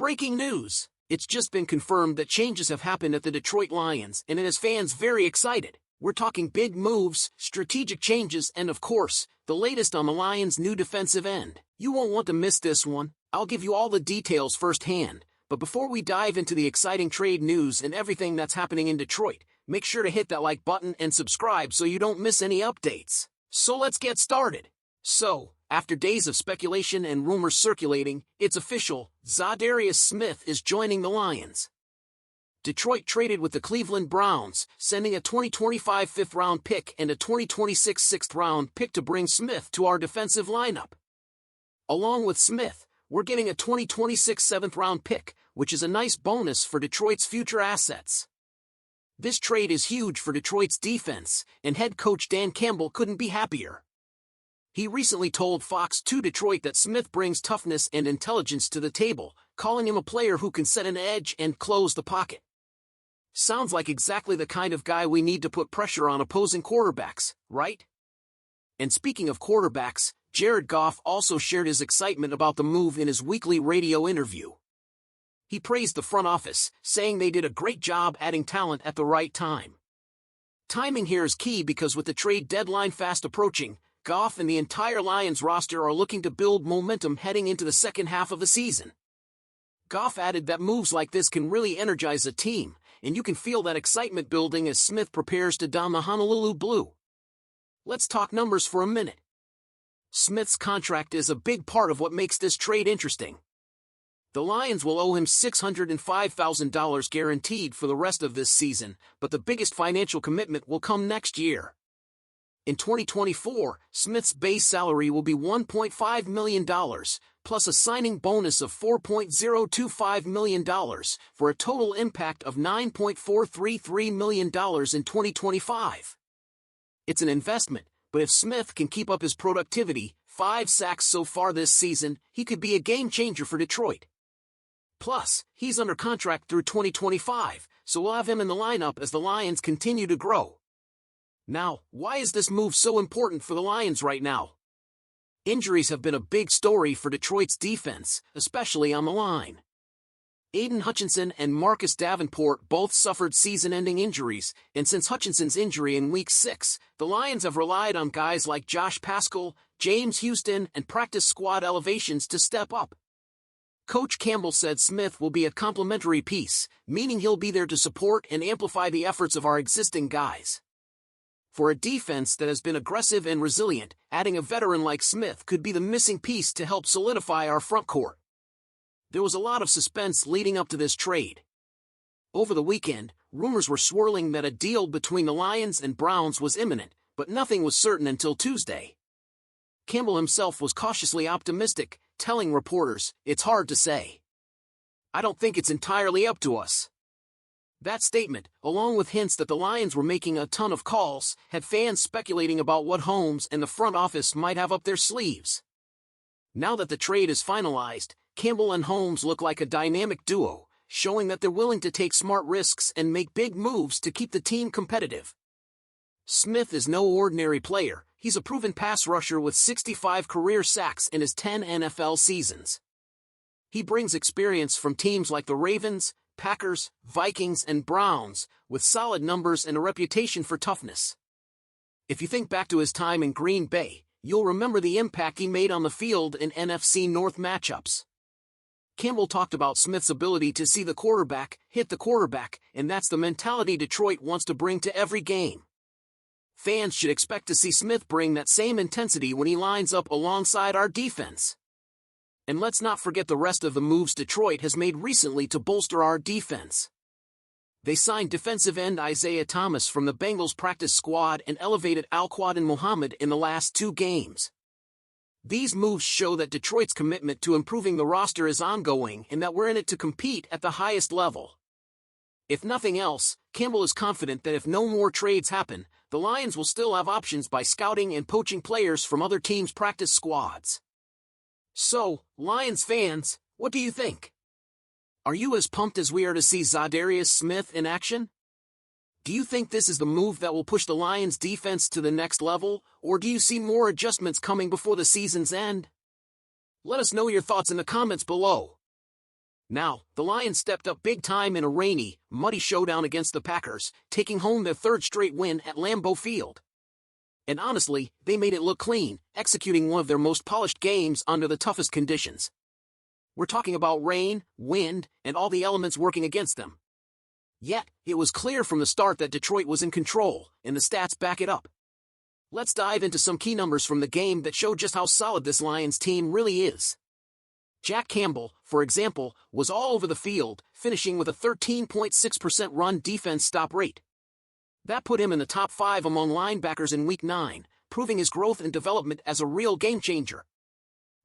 Breaking news! It's just been confirmed that changes have happened at the Detroit Lions, and it has fans very excited. We're talking big moves, strategic changes, and of course, the latest on the Lions' new defensive end. You won't want to miss this one. I'll give you all the details firsthand. But before we dive into the exciting trade news and everything that's happening in Detroit, make sure to hit that like button and subscribe so you don't miss any updates. So let's get started. After days of speculation and rumors circulating, it's official, Za'Darius Smith is joining the Lions. Detroit traded with the Cleveland Browns, sending a 2025 fifth-round pick and a 2026 sixth-round pick to bring Smith to our defensive lineup. Along with Smith, we're getting a 2026 seventh-round pick, which is a nice bonus for Detroit's future assets. This trade is huge for Detroit's defense, and head coach Dan Campbell couldn't be happier. He recently told Fox 2 Detroit that Smith brings toughness and intelligence to the table, calling him a player who can set an edge and close the pocket. Sounds like exactly the kind of guy we need to put pressure on opposing quarterbacks, right? And speaking of quarterbacks, Jared Goff also shared his excitement about the move in his weekly radio interview. He praised the front office, saying they did a great job adding talent at the right time. Timing here is key because with the trade deadline fast approaching, Goff and the entire Lions roster are looking to build momentum heading into the second half of the season. Goff added that moves like this can really energize a team, and you can feel that excitement building as Smith prepares to don the Honolulu Blue. Let's talk numbers for a minute. Smith's contract is a big part of what makes this trade interesting. The Lions will owe him $605,000 guaranteed for the rest of this season, but the biggest financial commitment will come next year. In 2024, Smith's base salary will be $1.5 million, plus a signing bonus of $4.025 million, for a total impact of $9.433 million in 2025. It's an investment, but if Smith can keep up his productivity, 5 sacks so far this season, he could be a game-changer for Detroit. Plus, he's under contract through 2025, so we'll have him in the lineup as the Lions continue to grow. Now, why is this move so important for the Lions right now? Injuries have been a big story for Detroit's defense, especially on the line. Aiden Hutchinson and Marcus Davenport both suffered season-ending injuries, and since Hutchinson's injury in Week 6, the Lions have relied on guys like Josh Paschal, James Houston, and practice squad elevations to step up. Coach Campbell said Smith will be a complementary piece, meaning he'll be there to support and amplify the efforts of our existing guys. For a defense that has been aggressive and resilient, adding a veteran like Smith could be the missing piece to help solidify our front court. There was a lot of suspense leading up to this trade. Over the weekend, rumors were swirling that a deal between the Lions and Browns was imminent, but nothing was certain until Tuesday. Campbell himself was cautiously optimistic, telling reporters, "It's hard to say. I don't think it's entirely up to us." That statement, along with hints that the Lions were making a ton of calls, had fans speculating about what Holmes and the front office might have up their sleeves. Now that the trade is finalized, Campbell and Holmes look like a dynamic duo, showing that they're willing to take smart risks and make big moves to keep the team competitive. Smith is no ordinary player. He's a proven pass rusher with 65 career sacks in his 10 NFL seasons. He brings experience from teams like the Ravens, Packers, Vikings, and Browns, with solid numbers and a reputation for toughness. If you think back to his time in Green Bay, you'll remember the impact he made on the field in NFC North matchups. Campbell talked about Smith's ability to see the quarterback, hit the quarterback, and that's the mentality Detroit wants to bring to every game. Fans should expect to see Smith bring that same intensity when he lines up alongside our defense. And let's not forget the rest of the moves Detroit has made recently to bolster our defense. They signed defensive end Isaiah Thomas from the Bengals practice squad and elevated Al-Quadin Muhammad in the last 2 games. These moves show that Detroit's commitment to improving the roster is ongoing and that we're in it to compete at the highest level. If nothing else, Campbell is confident that if no more trades happen, the Lions will still have options by scouting and poaching players from other teams' practice squads. So, Lions fans, what do you think? Are you as pumped as we are to see Za'Darius Smith in action? Do you think this is the move that will push the Lions' defense to the next level, or do you see more adjustments coming before the season's end? Let us know your thoughts in the comments below. Now, the Lions stepped up big time in a rainy, muddy showdown against the Packers, taking home their third straight win at Lambeau Field. And honestly, they made it look clean, executing one of their most polished games under the toughest conditions. We're talking about rain, wind, and all the elements working against them. Yet, it was clear from the start that Detroit was in control, and the stats back it up. Let's dive into some key numbers from the game that show just how solid this Lions team really is. Jack Campbell, for example, was all over the field, finishing with a 13.6% run defense stop rate. That put him in the top 5 among linebackers in Week 9, proving his growth and development as a real game-changer.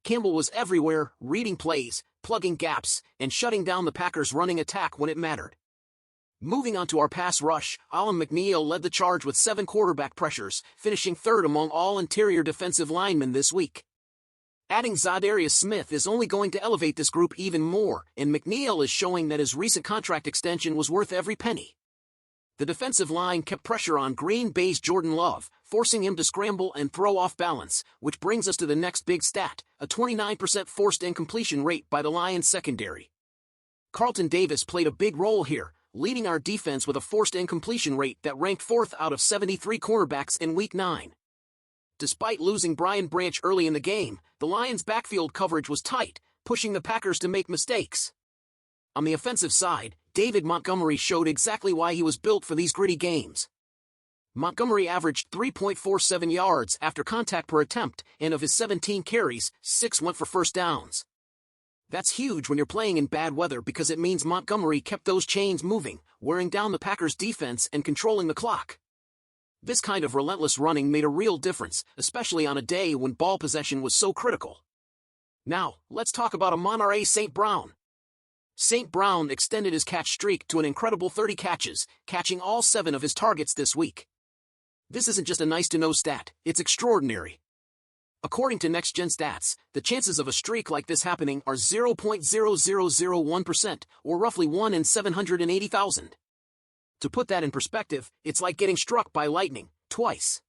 Campbell was everywhere, reading plays, plugging gaps, and shutting down the Packers' running attack when it mattered. Moving on to our pass rush, Alim McNeill led the charge with 7 quarterback pressures, finishing third among all interior defensive linemen this week. Adding Zadarius Smith is only going to elevate this group even more, and McNeill is showing that his recent contract extension was worth every penny. The defensive line kept pressure on Green Bay's Jordan Love, forcing him to scramble and throw off balance, which brings us to the next big stat, a 29% forced incompletion rate by the Lions secondary. Carlton Davis played a big role here, leading our defense with a forced incompletion rate that ranked 4th out of 73 cornerbacks in Week 9. Despite losing Brian Branch early in the game, the Lions' backfield coverage was tight, pushing the Packers to make mistakes. On the offensive side, David Montgomery showed exactly why he was built for these gritty games. Montgomery averaged 3.47 yards after contact per attempt, and of his 17 carries, 6 went for first downs. That's huge when you're playing in bad weather because it means Montgomery kept those chains moving, wearing down the Packers' defense and controlling the clock. This kind of relentless running made a real difference, especially on a day when ball possession was so critical. Now, let's talk about Amon-Ra St. Brown. St. Brown extended his catch streak to an incredible 30 catches, catching all 7 of his targets this week. This isn't just a nice-to-know stat, it's extraordinary. According to Next Gen Stats, the chances of a streak like this happening are 0.0001%, or roughly 1 in 780,000. To put that in perspective, it's like getting struck by lightning, twice.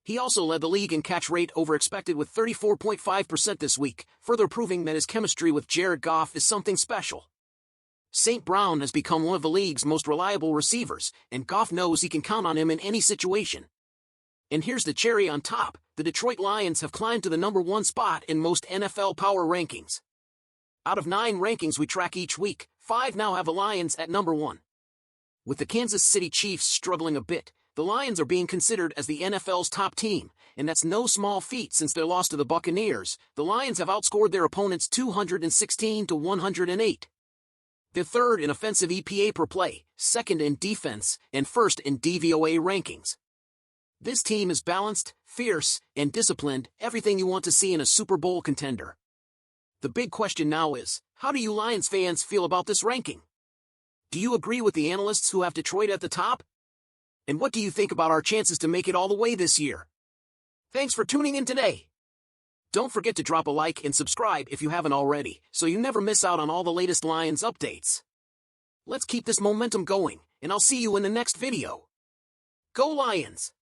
He also led the league in catch rate over expected with 34.5% this week, further proving that his chemistry with Jared Goff is something special. St. Brown has become one of the league's most reliable receivers, and Goff knows he can count on him in any situation. And here's the cherry on top, the Detroit Lions have climbed to the number 1 spot in most NFL power rankings. Out of 9 rankings we track each week, 5 now have the Lions at number 1. With the Kansas City Chiefs struggling a bit, the Lions are being considered as the NFL's top team, and that's no small feat since their loss to the Buccaneers. The Lions have outscored their opponents 216-108. They're third in offensive EPA per play, second in defense, and first in DVOA rankings. This team is balanced, fierce, and disciplined, everything you want to see in a Super Bowl contender. The big question now is, how do you Lions fans feel about this ranking? Do you agree with the analysts who have Detroit at the top? And what do you think about our chances to make it all the way this year? Thanks for tuning in today. Don't forget to drop a like and subscribe if you haven't already, so you never miss out on all the latest Lions updates. Let's keep this momentum going, and I'll see you in the next video. Go Lions!